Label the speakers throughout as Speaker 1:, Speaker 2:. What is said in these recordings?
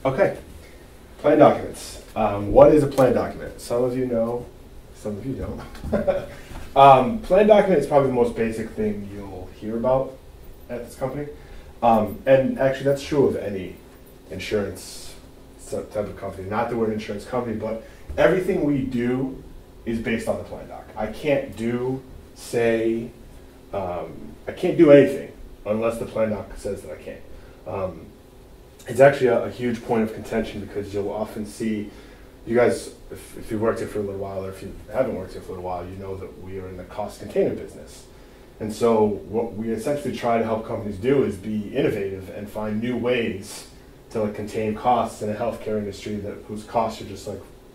Speaker 1: Okay, plan documents. What is a plan document? Some of you know, some of you don't. Plan document is probably the most basic thing you'll hear about at this company. And actually that's true of any insurance type of company. Not that we're an insurance company, but everything we do is based on the plan doc. I can't do anything unless the plan doc says that I can't. It's actually a huge point of contention because you'll often see, you guys, if you've worked here for a little while or if you haven't worked here for a little while, you know that we are in the cost containment business. And so what we essentially try to help companies do is be innovative and find new ways to contain costs in a healthcare industry whose costs are just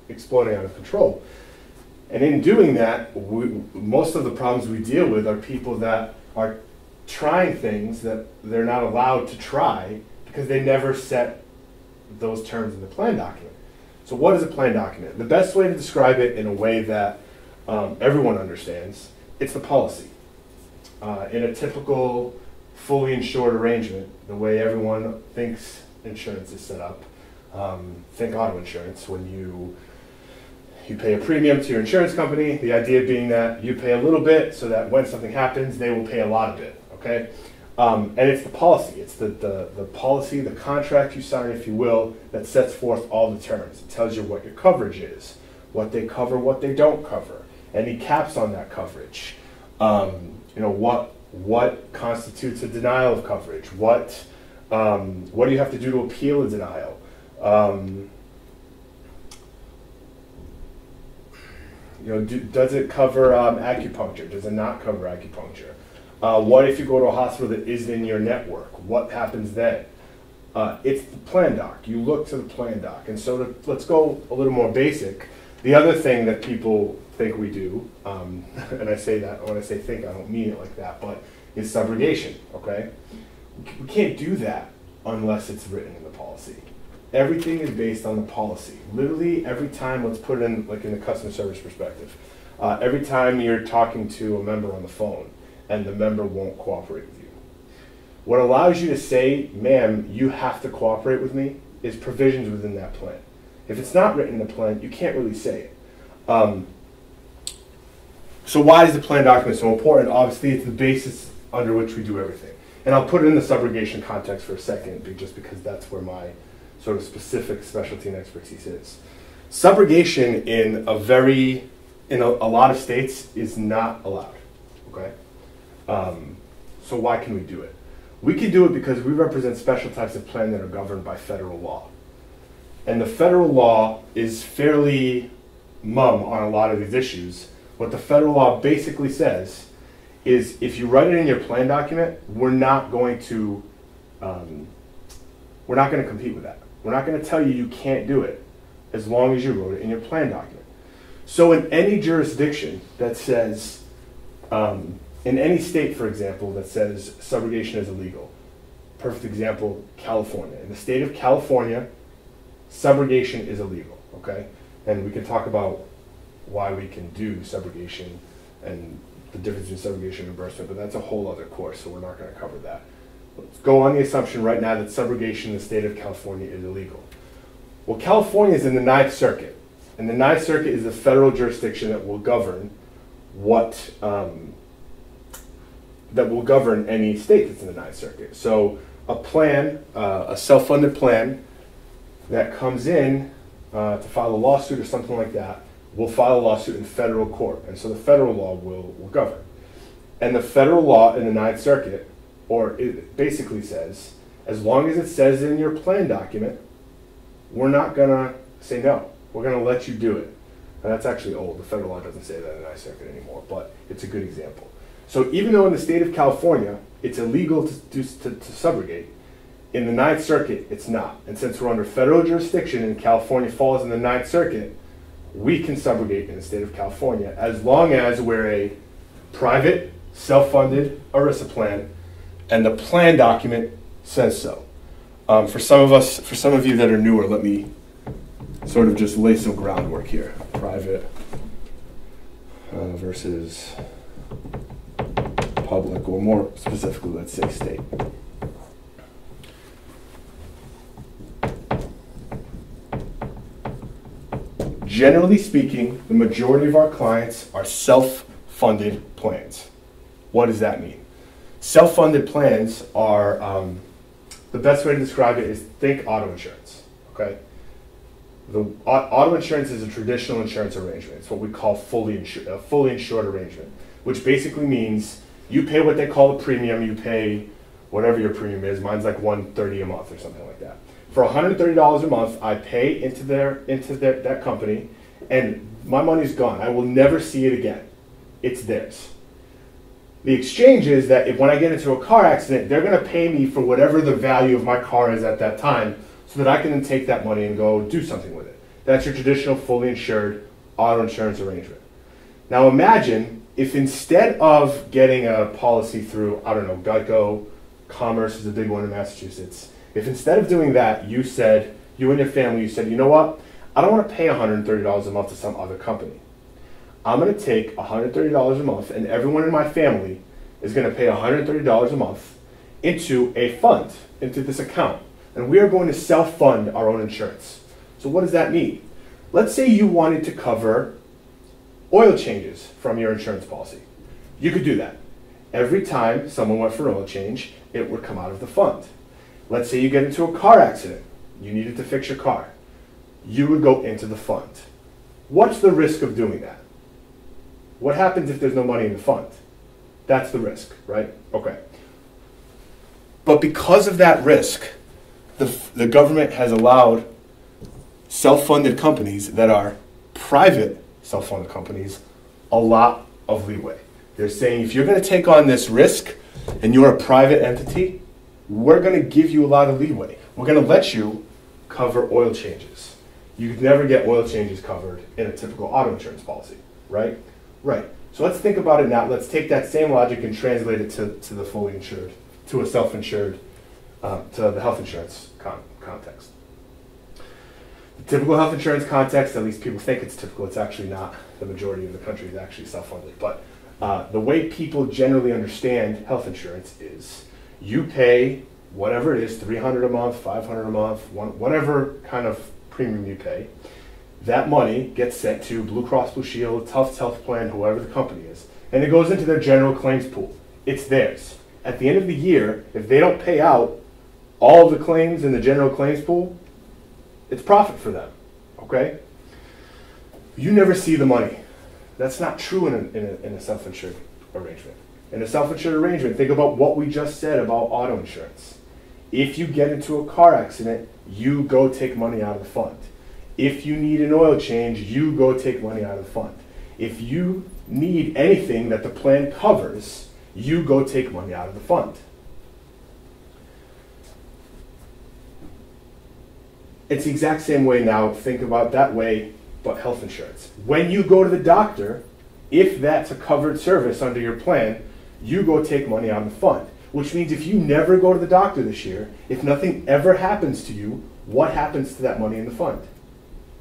Speaker 1: exploding out of control. And in doing that, most of the problems we deal with are people that are trying things that they're not allowed to try because they never set those terms in the plan document. So what is a plan document? The best way to describe it in a way that everyone understands, it's the policy. In a typical fully insured arrangement, the way everyone thinks insurance is set up, think auto insurance. When you pay a premium to your insurance company, the idea being that you pay a little bit so that when something happens, they will pay a lot of it, okay? And it's the policy. It's the policy, the contract you sign, if you will, that sets forth all the terms. It tells you what your coverage is, what they cover, what they don't cover, any caps on that coverage. What constitutes a denial of coverage? What do you have to do to appeal a denial? Does it cover acupuncture? Does it not cover acupuncture? What if you go to a hospital that isn't in your network? What happens then? It's the plan doc. You look to the plan doc. And so let's go a little more basic. The other thing that people think we do, and I say that, when I say think, I don't mean it like that, but is subrogation, okay? We can't do that unless it's written in the policy. Everything is based on the policy. Literally every time, let's put it in the customer service perspective. Every time you're talking to a member on the phone and the member won't cooperate with you. What allows you to say, ma'am, you have to cooperate with me, is provisions within that plan. If it's not written in the plan, you can't really say it. So why is the plan document so important? Obviously, it's the basis under which we do everything. And I'll put it in the subrogation context for a second, just because that's where my sort of specific specialty and expertise is. Subrogation in a lot of states is not allowed, okay? So why can we do it? We can do it because we represent special types of plan that are governed by federal law. And the federal law is fairly mum on a lot of these issues. What the federal law basically says is if you write it in your plan document, we're not going to compete with that. We're not going to tell you you can't do it as long as you wrote it in your plan document. So in any jurisdiction that says, in any state, for example, that says subrogation is illegal, perfect example, California. In the state of California, subrogation is illegal, okay? And we can talk about why we can do subrogation and the difference between subrogation and reimbursement, but that's a whole other course, so we're not going to cover that. Let's go on the assumption right now that subrogation in the state of California is illegal. Well, California is in the Ninth Circuit, and the Ninth Circuit is the federal jurisdiction that will govern any state that's in the Ninth Circuit. So a plan, a self-funded plan that comes in to file a lawsuit or something like that, will file a lawsuit in federal court. And so the federal law will govern. And the federal law in the Ninth Circuit, or it basically says, as long as it says in your plan document, we're not going to say no. We're going to let you do it. And that's actually old. The federal law doesn't say that in the Ninth Circuit anymore, but it's a good example. So even though in the state of California, it's illegal to subrogate, in the Ninth Circuit, it's not. And since we're under federal jurisdiction and California falls in the Ninth Circuit, we can subrogate in the state of California as long as we're a private, self-funded ERISA plan and the plan document says so. For some of you that are newer, let me sort of just lay some groundwork here. Private versus public, or more specifically, let's say state. Generally speaking, the majority of our clients are self-funded plans. What does that mean? Self-funded plans are, the best way to describe it is think auto insurance, okay? The auto insurance is a traditional insurance arrangement. It's what we call a fully insured arrangement, which basically means you pay what they call a premium. You pay whatever your premium is. Mine's like $130 a month or something like that. For $130 a month, I pay into that company, and my money's gone. I will never see it again. It's theirs. The exchange is that if when I get into a car accident, they're going to pay me for whatever the value of my car is at that time, so that I can then take that money and go do something with it. That's your traditional fully insured auto insurance arrangement. Now imagine if instead of getting a policy through, I don't know, Geico, Commerce is a big one in Massachusetts, if instead of doing that, you and your family, you said, you know what, I don't want to pay $130 a month to some other company. I'm going to take $130 a month, and everyone in my family is going to pay $130 a month into a fund, into this account. And we are going to self-fund our own insurance. So what does that mean? Let's say you wanted to cover oil changes from your insurance policy. You could do that. Every time someone went for an oil change, it would come out of the fund. Let's say you get into a car accident. You needed to fix your car. You would go into the fund. What's the risk of doing that? What happens if there's no money in the fund? That's the risk, right? Okay. But because of that risk, the government has allowed self-funded companies that are private self-funded companies a lot of leeway. They're saying if you're going to take on this risk and you're a private entity, we're going to give you a lot of leeway. We're going to let you cover oil changes. You could never get oil changes covered in a typical auto insurance policy, right? Right. So let's think about it now. Let's take that same logic and translate it to the fully insured, to a self-insured, to the health insurance context. The typical health insurance context, at least people think it's typical, it's actually not. The majority of the country is actually self-funded. But the way people generally understand health insurance is you pay whatever it is, $300 a month, $500 a month, whatever kind of premium you pay. That money gets sent to Blue Cross Blue Shield, Tufts Health Plan, whoever the company is, and it goes into their general claims pool. It's theirs. At the end of the year, if they don't pay out all of the claims in the general claims pool, it's profit for them, okay? You never see the money. That's not true in a self-insured arrangement. In a self-insured arrangement, think about what we just said about auto insurance. If you get into a car accident, you go take money out of the fund. If you need an oil change, you go take money out of the fund. If you need anything that the plan covers, you go take money out of the fund. It's the exact same way now, think about that way, but health insurance. When you go to the doctor, if that's a covered service under your plan, you go take money out of the fund. Which means if you never go to the doctor this year, if nothing ever happens to you, what happens to that money in the fund?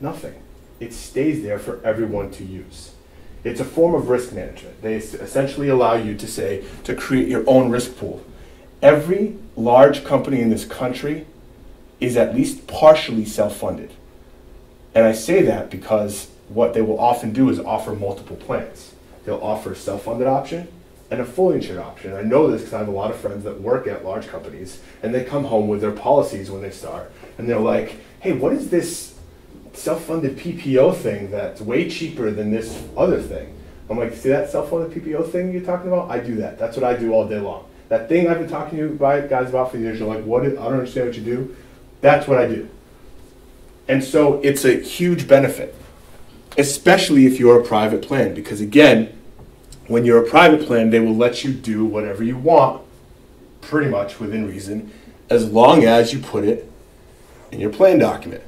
Speaker 1: Nothing. It stays there for everyone to use. It's a form of risk management. They essentially allow you to create your own risk pool. Every large company in this country is at least partially self-funded. And I say that because what they will often do is offer multiple plans. They'll offer a self-funded option and a fully insured option. And I know this because I have a lot of friends that work at large companies, and they come home with their policies when they start, and they're like, hey, what is this self-funded PPO thing that's way cheaper than this other thing? I'm like, see that self-funded PPO thing you're talking about? I do that. That's what I do all day long. That thing I've been talking to you guys about for years, you're like, I don't understand what you do. That's what I do. And so it's a huge benefit, especially if you're a private plan, because again, when you're a private plan, they will let you do whatever you want, pretty much within reason, as long as you put it in your plan document.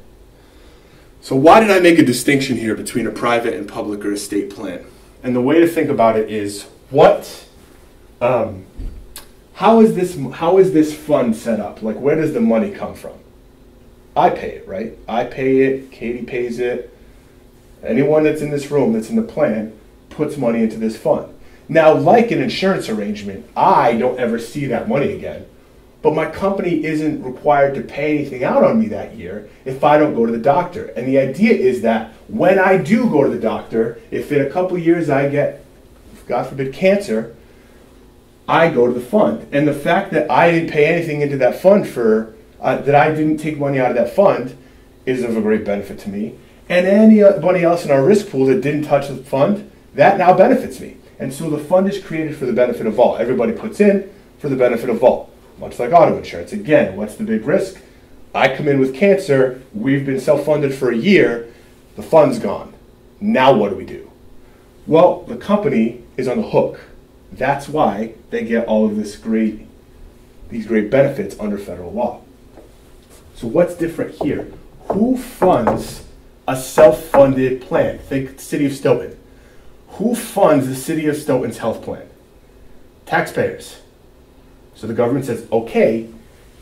Speaker 1: So why did I make a distinction here between a private and public or estate plan? And the way to think about it is, how is this fund set up? Like, where does the money come from? I pay it, right? I pay it, Katie pays it. Anyone that's in this room that's in the plan puts money into this fund. Now, like an insurance arrangement, I don't ever see that money again. But my company isn't required to pay anything out on me that year if I don't go to the doctor. And the idea is that when I do go to the doctor, if in a couple of years I get, God forbid, cancer, I go to the fund. And the fact that I didn't pay anything into that fund that I didn't take money out of that fund is of a great benefit to me. And anybody else in our risk pool that didn't touch the fund, that now benefits me. And so the fund is created for the benefit of all. Everybody puts in for the benefit of all. Much like auto insurance. Again, what's the big risk? I come in with cancer, we've been self-funded for a year, the fund's gone. Now what do we do? Well, the company is on the hook. That's why they get all of these great benefits under federal law. So what's different here? Who funds a self-funded plan? Think City of Stoughton. Who funds the City of Stoughton's health plan? Taxpayers. So the government says, okay,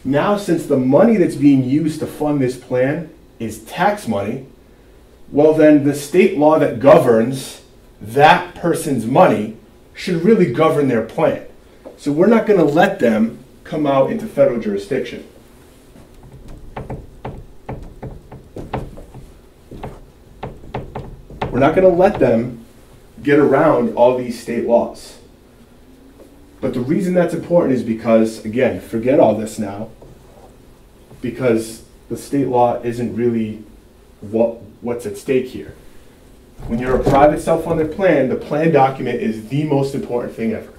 Speaker 1: now since the money that's being used to fund this plan is tax money, well then the state law that governs that person's money should really govern their plan. So we're not going to let them come out into federal jurisdiction. We're not going to let them get around all these state laws. But the reason that's important is because, again, forget all this now, because the state law isn't really what's at stake here. When you're a private self-funded plan, the plan document is the most important thing ever.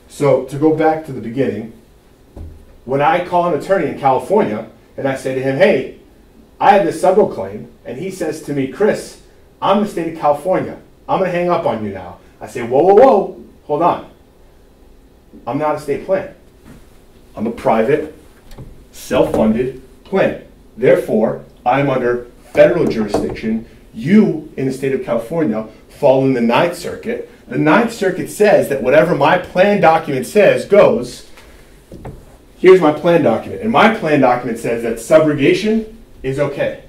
Speaker 1: So to go back to the beginning, when I call an attorney in California and I say to him, hey, I have this subro claim, and he says to me, Chris, I'm the state of California. I'm going to hang up on you now. I say, whoa, whoa, whoa, hold on. I'm not a state plan. I'm a private, self-funded plan. Therefore, I'm under federal jurisdiction. You, in the state of California, fall in the Ninth Circuit. The Ninth Circuit says that whatever my plan document says goes. Here's my plan document. And my plan document says that subrogation is okay.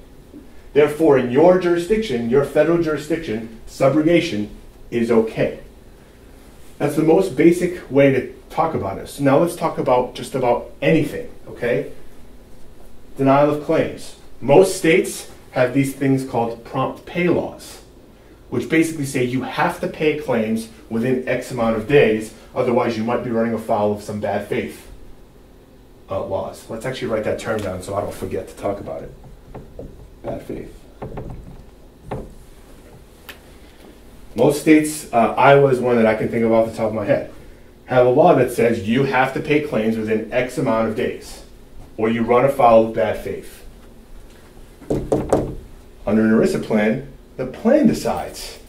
Speaker 1: Therefore, in your jurisdiction, your federal jurisdiction, subrogation is okay. That's the most basic way to talk about it. So now let's talk about just about anything, okay? Denial of claims. Most states have these things called prompt pay laws, which basically say you have to pay claims within X amount of days, otherwise you might be running afoul of some bad faith laws. Let's actually write that term down so I don't forget to talk about it. Bad faith. Most states, Iowa is one that I can think of off the top of my head, have a law that says you have to pay claims within X amount of days, or you run afoul of bad faith. Under an ERISA plan, the plan decides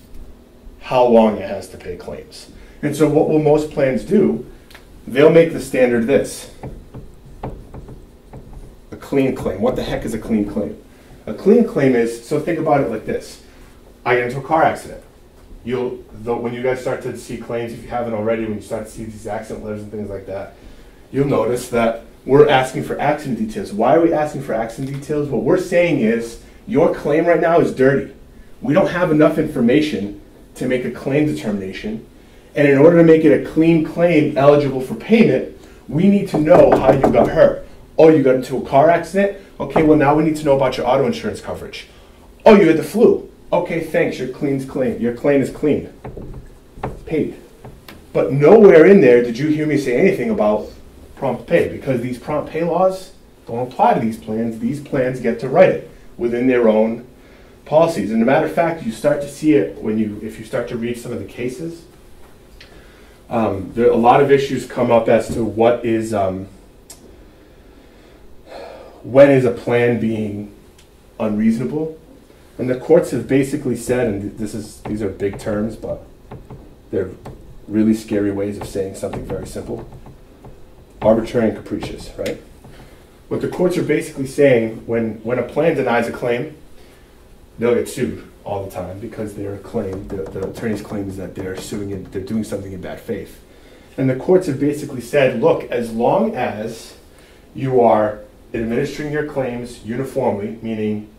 Speaker 1: how long it has to pay claims. And so what will most plans do? They'll make the standard this. A clean claim. What the heck is a clean claim? A clean claim is, so think about it like this. I get into a car accident. When you guys start to see claims, if you haven't already, when you start to see these accident letters and things like that, you'll notice that we're asking for accident details. Why are we asking for accident details? What we're saying is, your claim right now is dirty. We don't have enough information to make a claim determination. And in order to make it a clean claim eligible for payment, we need to know how you got hurt. Oh, you got into a car accident? Okay, well now we need to know about your auto insurance coverage. Oh, you had the flu. Okay, thanks, your claim is clean. Paid. But nowhere in there did you hear me say anything about prompt pay, because these prompt pay laws don't apply to these plans. These plans get to write it within their own policies. And as a matter of fact, you start to see it if you start to read some of the cases. There are a lot of issues come up as to what is when is a plan being unreasonable. And the courts have basically said, and these are big terms, but they're really scary ways of saying something very simple. Arbitrary and capricious, right? What the courts are basically saying, when a plan denies a claim, they'll get sued all the time because their claim, the attorney's claim is that they're suing and they're doing something in bad faith. And the courts have basically said, look, as long as you are administering your claims uniformly, meaning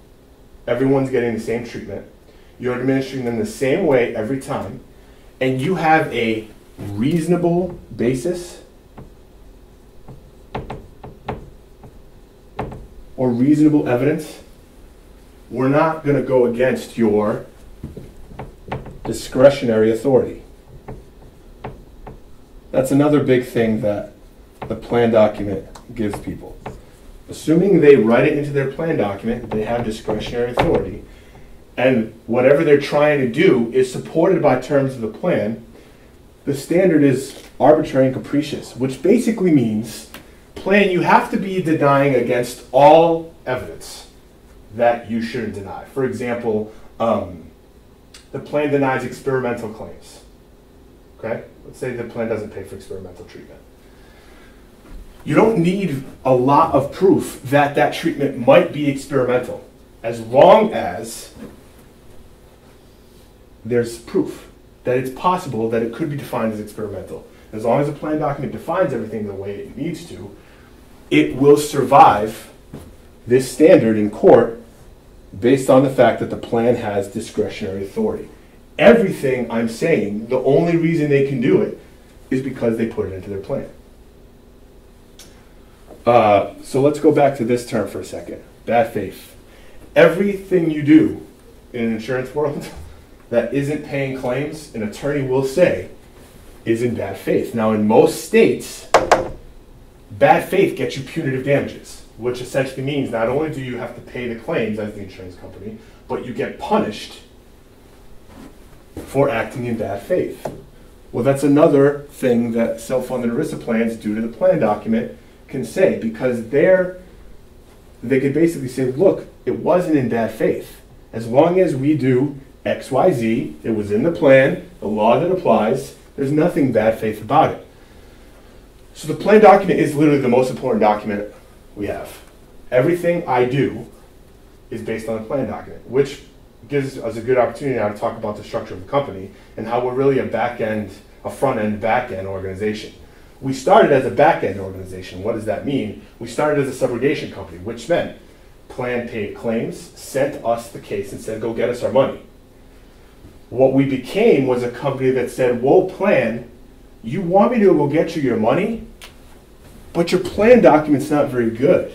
Speaker 1: everyone's getting the same treatment, you're administering them the same way every time, and you have a reasonable basis or reasonable evidence, we're not going to go against your discretionary authority. That's another big thing that the plan document gives people. Assuming they write it into their plan document, they have discretionary authority, and whatever they're trying to do is supported by terms of the plan, the standard is arbitrary and capricious, which basically means, plan, you have to be denying against all evidence that you shouldn't deny. For example, the plan denies experimental claims. Okay? Let's say the plan doesn't pay for experimental treatment. You don't need a lot of proof that that treatment might be experimental, as long as there's proof that it's possible that it could be defined as experimental. As long as the plan document defines everything the way it needs to, it will survive this standard in court based on the fact that the plan has discretionary authority. Everything I'm saying, the only reason they can do it is because they put it into their plan. So let's go back to this term for a second, bad faith. Everything you do in an insurance world that isn't paying claims, an attorney will say, is in bad faith. Now, in most states, bad faith gets you punitive damages, which essentially means not only do you have to pay the claims as the insurance company, but you get punished for acting in bad faith. Well, that's another thing that self-funded ERISA plans due to the plan document can say, because they could basically say, look, it wasn't in bad faith. As long as we do X, Y, Z, it was in the plan, the law that applies, there's nothing bad faith about it. So the plan document is literally the most important document we have. Everything I do is based on the plan document, which gives us a good opportunity now to talk about the structure of the company and how we're really a front-end, back-end organization. We started as a back-end organization. What does that mean? We started as a subrogation company, which meant plan paid claims, sent us the case and said, go get us our money. What we became was a company that said, whoa, plan, you want me to go get you your money, but your plan document's not very good.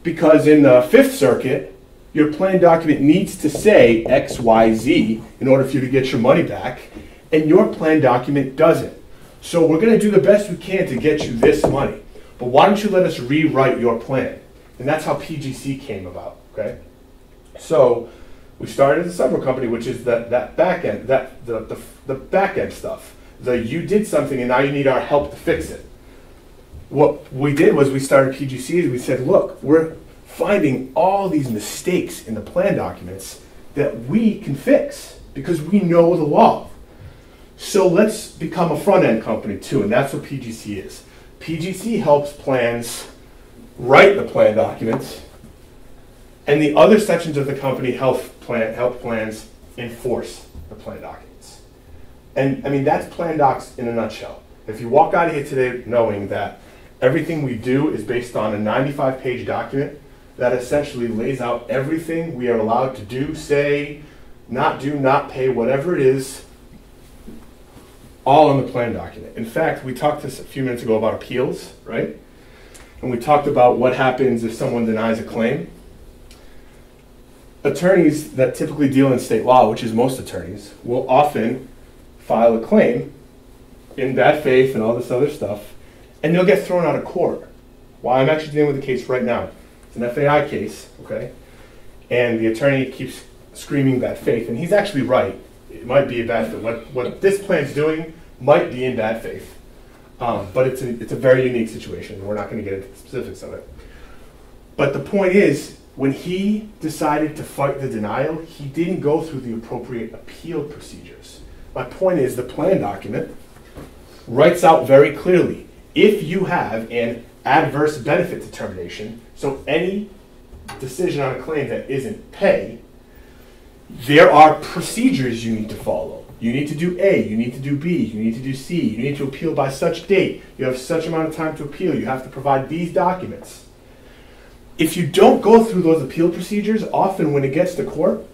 Speaker 1: Because in the Fifth Circuit, your plan document needs to say X, Y, Z in order for you to get your money back, and your plan document doesn't. So we're going to do the best we can to get you this money. But why don't you let us rewrite your plan? And that's how PGC came about, okay? So we started as a subro company, which is that back end, the back end stuff. You did something and now you need our help to fix it. What we did was we started PGC and we said, look, we're finding all these mistakes in the plan documents that we can fix because we know the law. So let's become a front-end company too, and that's what PGC is. PGC helps plans write the plan documents, and the other sections of the company help plans enforce the plan documents. And I mean, that's plan docs in a nutshell. If you walk out of here today knowing that everything we do is based on a 95-page document that essentially lays out everything we are allowed to do, say, not do, not pay, whatever it is, all in the plan document. In fact, we talked this a few minutes ago about appeals, right? And we talked about what happens if someone denies a claim. Attorneys that typically deal in state law, which is most attorneys, will often file a claim in bad faith and all this other stuff, and they'll get thrown out of court. Why? I'm actually dealing with a case right now. It's an FAI case, okay? And the attorney keeps screaming bad faith, and he's actually right. It might be a bad faith. What this plan's doing might be in bad faith, but it's a very unique situation. We're not going to get into the specifics of it. But the point is, when he decided to fight the denial, he didn't go through the appropriate appeal procedures. My point is, the plan document writes out very clearly, if you have an adverse benefit determination, so any decision on a claim that isn't pay, there are procedures you need to follow. You need to do A, you need to do B, you need to do C, you need to appeal by such date, you have such amount of time to appeal, you have to provide these documents. If you don't go through those appeal procedures, often when it gets to court,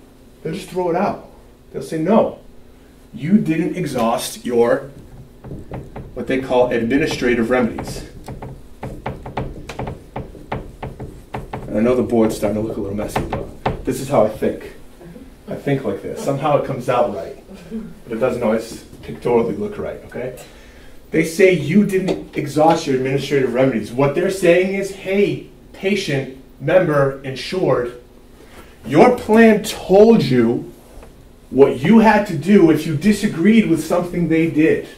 Speaker 1: they'll just throw it out. They'll say, no, you didn't exhaust your, what they call administrative remedies. And I know the board's starting to look a little messy, but this is how I think. I think like this. Somehow it comes out right, but it doesn't always pictorially look right, okay? They say you didn't exhaust your administrative remedies. What they're saying is, hey, patient, member, insured, your plan told you what you had to do if you disagreed with something they did.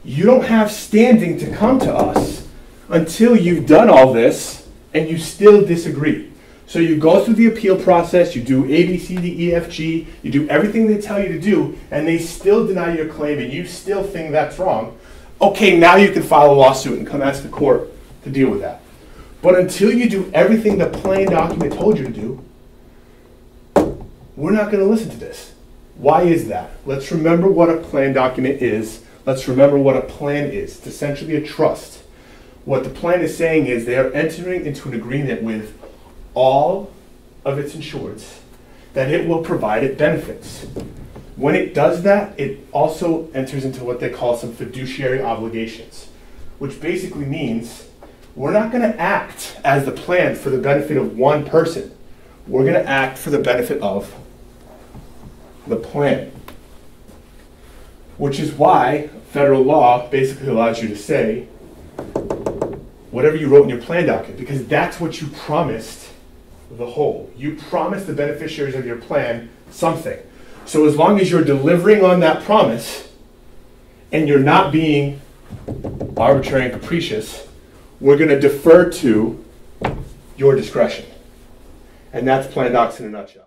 Speaker 1: You don't have standing to come to us until you've done all this and you still disagree. So you go through the appeal process, you do A, B, C, D, E, F, G, you do everything they tell you to do, and they still deny your claim and you still think that's wrong. Okay, now you can file a lawsuit and come ask the court to deal with that. But until you do everything the plan document told you to do, we're not going to listen to this. Why is that? Let's remember what a plan document is. Let's remember what a plan is. It's essentially a trust. What the plan is saying is they are entering into an agreement with all of its insureds that it will provide it benefits. When it does that, it also enters into what they call some fiduciary obligations, which basically means we're not going to act as the plan for the benefit of one person. We're going to act for the benefit of the plan. Which is why federal law basically allows you to say whatever you wrote in your plan document, because that's what you promised the whole. You promised the beneficiaries of your plan something. So as long as you're delivering on that promise and you're not being arbitrary and capricious, we're going to defer to your discretion. And that's plan docs in a nutshell.